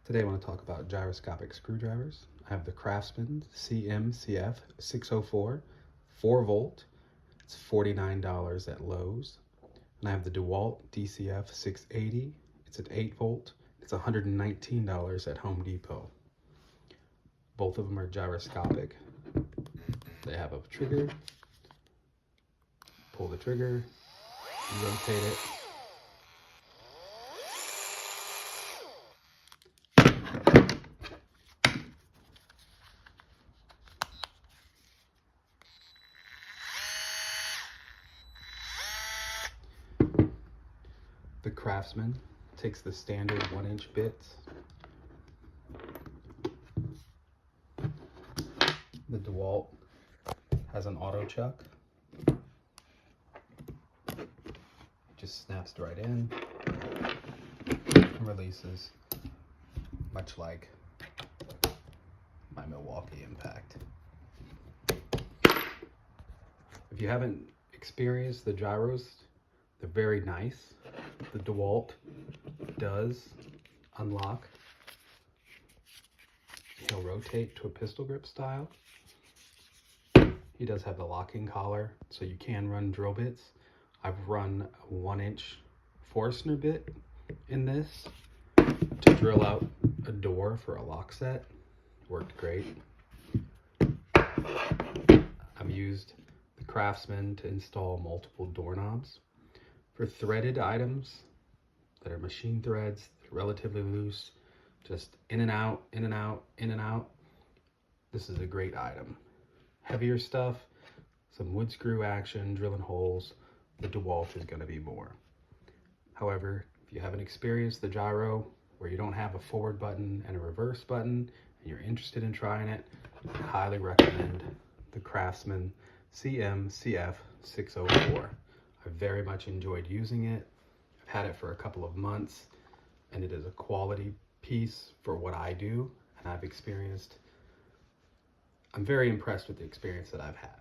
Today I want to talk about gyroscopic screwdrivers. I have the Craftsman CMCF604 4-volt. It's $49 at Lowe's. And I have the DeWalt DCF680. It's at 8-volt. It's $119 at Home Depot. Both of them are gyroscopic. They have a trigger. Pull the trigger, rotate it. The Craftsman takes the standard 1-inch bits. The DeWalt has an auto chuck. Just snaps right in and releases, much like my Milwaukee Impact. If you haven't experienced the gyros, they're very nice. The DeWalt does unlock. He'll rotate to a pistol grip style. He does have the locking collar, so you can run drill bits. I've run a 1-inch Forstner bit in this to drill out a door for a lock set. Worked great. I've used the Craftsman to install multiple doorknobs. For threaded items that are machine threads, relatively loose, just in and out, in and out, in and out, this is a great item. Heavier stuff, some wood screw action, drilling holes, the DeWalt is going to be more. However, if you haven't experienced the gyro where you don't have a forward button and a reverse button and you're interested in trying it, I highly recommend the Craftsman CMCF604. I very much enjoyed using it. I've had it for a couple of months and it is a quality piece for what I do, and I'm very impressed with the experience that I've had.